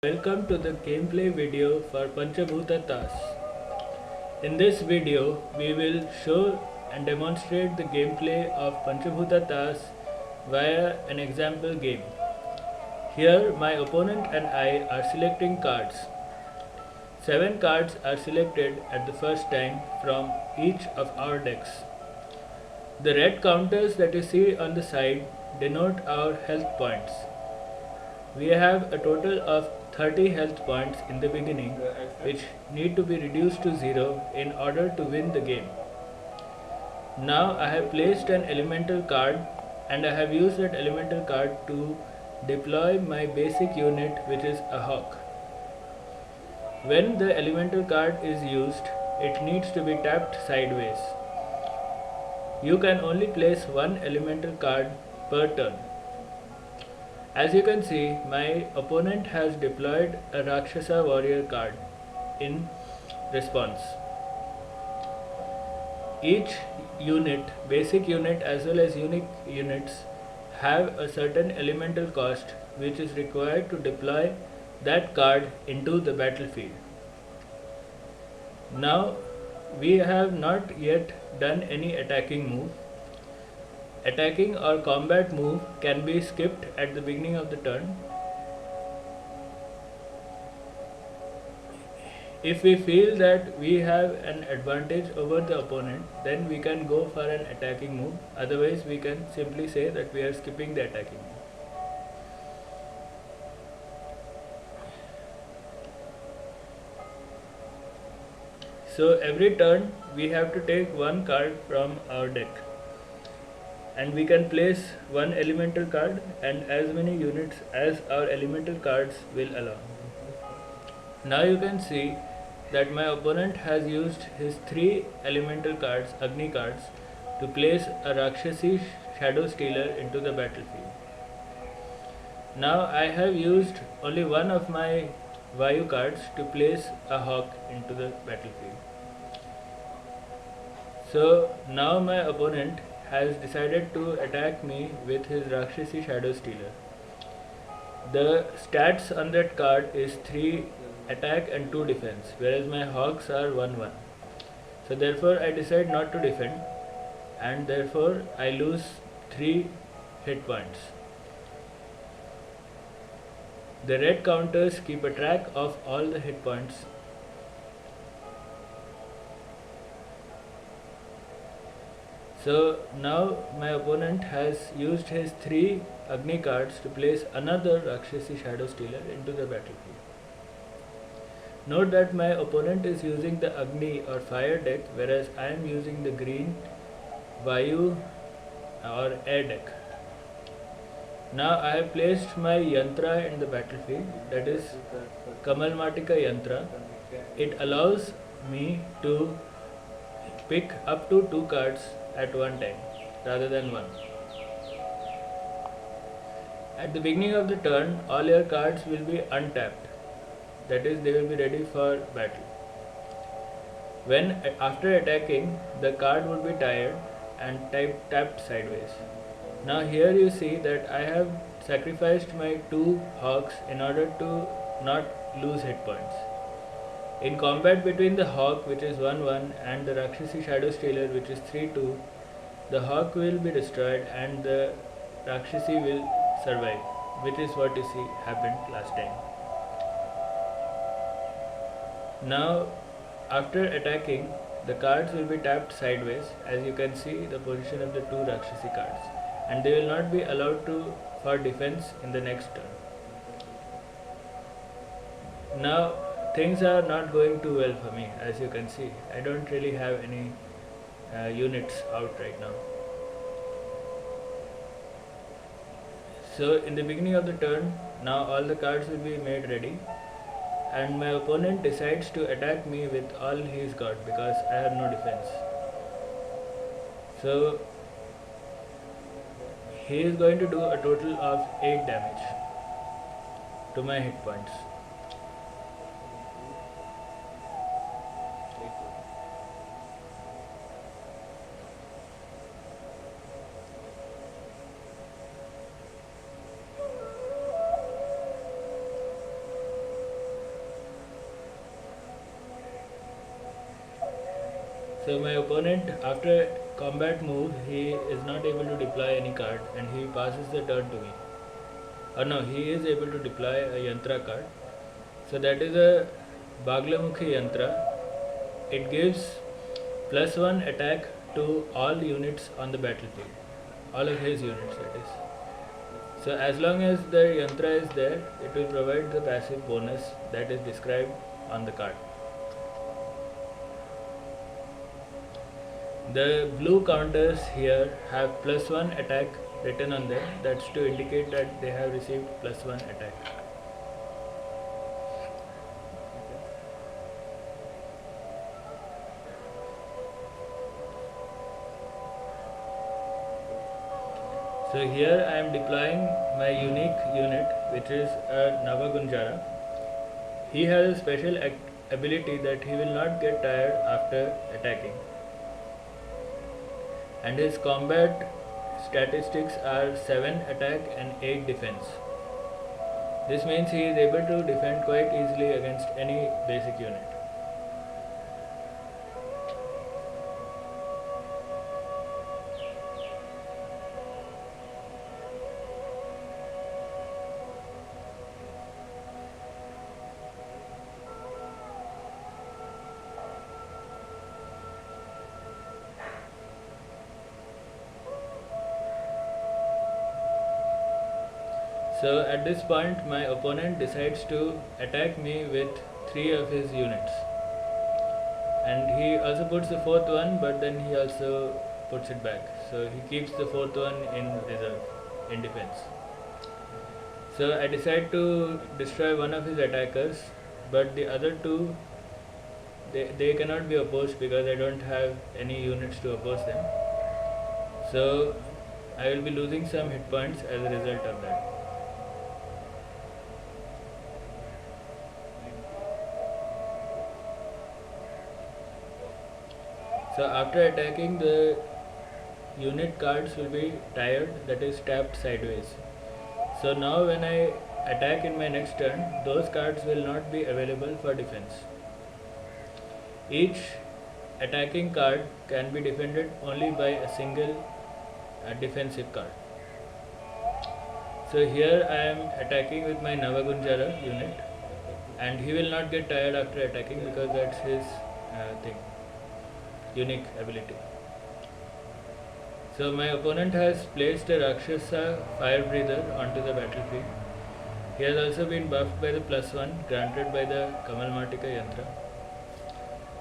Welcome to the gameplay video for Panchabhuta Taas. In this video, we will show and demonstrate the gameplay of Panchabhuta Taas via an example game. Here, my opponent and I are selecting cards. 7 cards are selected at the first time from each of our decks. The red counters that you see on the side denote our health points. We have a total of 30 health points in the beginning, which need to be reduced to 0 in order to win the game. Now I have placed an elemental card and I have used that elemental card to deploy my basic unit, which is a hawk. When the elemental card is used, it needs to be tapped sideways. You can only place one elemental card per turn. As you can see, my opponent has deployed a Rakshasa warrior card in response. Each unit, basic unit as well as unique units, have a certain elemental cost which is required to deploy that card into the battlefield. Now we have not yet done any attacking move. Attacking or combat move can be skipped at the beginning of the turn. If we feel that we have an advantage over the opponent, then we can go for an attacking move. Otherwise, we can simply say that we are skipping the attacking move. So every turn we have to take one card from our deck. And we can place one elemental card and as many units as our elemental cards will allow. Now you can see that my opponent has used his 3 elemental cards, Agni cards, to place a Rakshasi Shadow Stealer into the battlefield. Now I have used only one of my Vayu cards to place a hawk into the battlefield. So now my opponent has decided to attack me with his Rakshasi Shadow Stealer. The stats on that card is 3 attack and 2 defense, whereas my hawks are 1-1. So therefore I decide not to defend and therefore I lose 3 hit points. The red counters keep a track of all the hit points. So now my opponent has used his 3 Agni cards to place another Rakshasi Shadow Stealer into the battlefield. Note that my opponent is using the Agni or fire deck, whereas I am using the green Vayu or air deck. Now I have placed my Yantra in the battlefield, that is Kamalmatika Yantra. It allows me to pick up to 2 cards at one time rather than one. At the beginning of the turn, all your cards will be untapped, that is, they will be ready for battle. When after attacking, the card would be tired and tapped sideways. Now here you see that I have sacrificed my 2 hawks in order to not lose hit points. In combat between the hawk, which is 1-1, and the Rakshasi Shadow Stealer, which is 3-2, the hawk will be destroyed and the Rakshasi will survive, which is what you see happened last time. Now, after attacking, the cards will be tapped sideways, as you can see the position of the 2 Rakshasi cards, and they will not be allowed for defense in the next turn. Now, things are not going too well for me, as you can see. I don't really have any units out right now. So in the beginning of the turn, now all the cards will be made ready and my opponent decides to attack me with all he's got because I have no defense. So he is going to do a total of 8 damage to my hit points. So my opponent, after combat move, he is not able to deploy any card and he passes the turn to me. Or no, he is able to deploy a Yantra card. So that is a Baglamukhi Yantra. It gives +1 attack to all units on the battlefield. All of his units, that is. So as long as the Yantra is there, it will provide the passive bonus that is described on the card. The blue counters here have +1 attack written on them. That's to indicate that they have received +1 attack. So here I am deploying my unique unit, which is a Navagunjara. He has a special ability that he will not get tired after attacking. And his combat statistics are 7 attack and 8 defense. This means he is able to defend quite easily against any basic unit. So at this point my opponent decides to attack me with 3 of his units, and he also puts the 4th one, but then he also puts it back, so he keeps the 4th one in reserve, in defense. So I decide to destroy one of his attackers, but the other two, they cannot be opposed because I don't have any units to oppose them. So I will be losing some hit points as a result of that. So after attacking, the unit cards will be tired, that is tapped sideways. So now when I attack in my next turn, those cards will not be available for defense. Each attacking card can be defended only by a single defensive card. So here I am attacking with my Navagunjara unit, and he will not get tired after attacking because that's his unique ability. So my opponent has placed a Rakshasa fire breather onto the battlefield. He has also been buffed by the +1 granted by the Kamalmatika Yantra.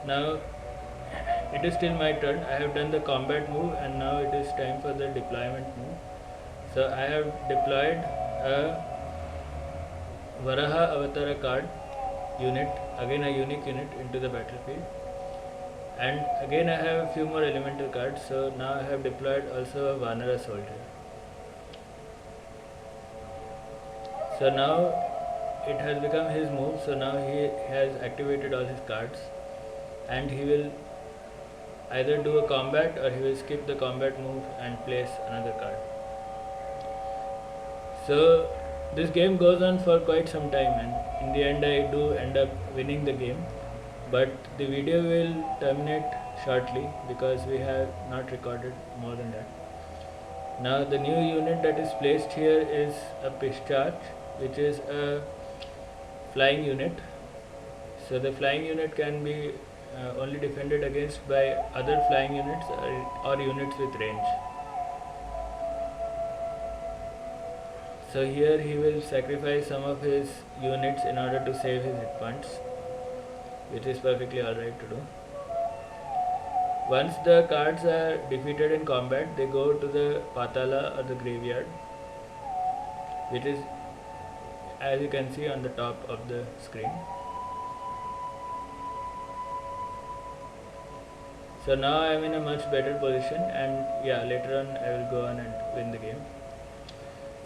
Now it is still my turn. I have done the combat move and now it is time for the deployment move. So I have deployed a Varaha Avatara card unit, again a unique unit, into the battlefield. And again I have a few more elemental cards, so now I have deployed also a Vanara soldier. So now it has become his move, so now he has activated all his cards and he will either do a combat or he will skip the combat move and place another card. So this game goes on for quite some time and in the end I do end up winning the game. But the video will terminate shortly because we have not recorded more than that. Now the new unit that is placed here is a Pischarge, which is a flying unit. So the flying unit can be only defended against by other flying units or units with range. So here he will sacrifice some of his units in order to save his hit points, which is perfectly alright to do. Once the cards are defeated in combat, they go to the Patala or the graveyard, which is, as you can see, on the top of the screen. So now I am in a much better position, and yeah, later on I will go on and win the game.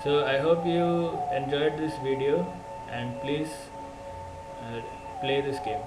So I hope you enjoyed this video and please play this game.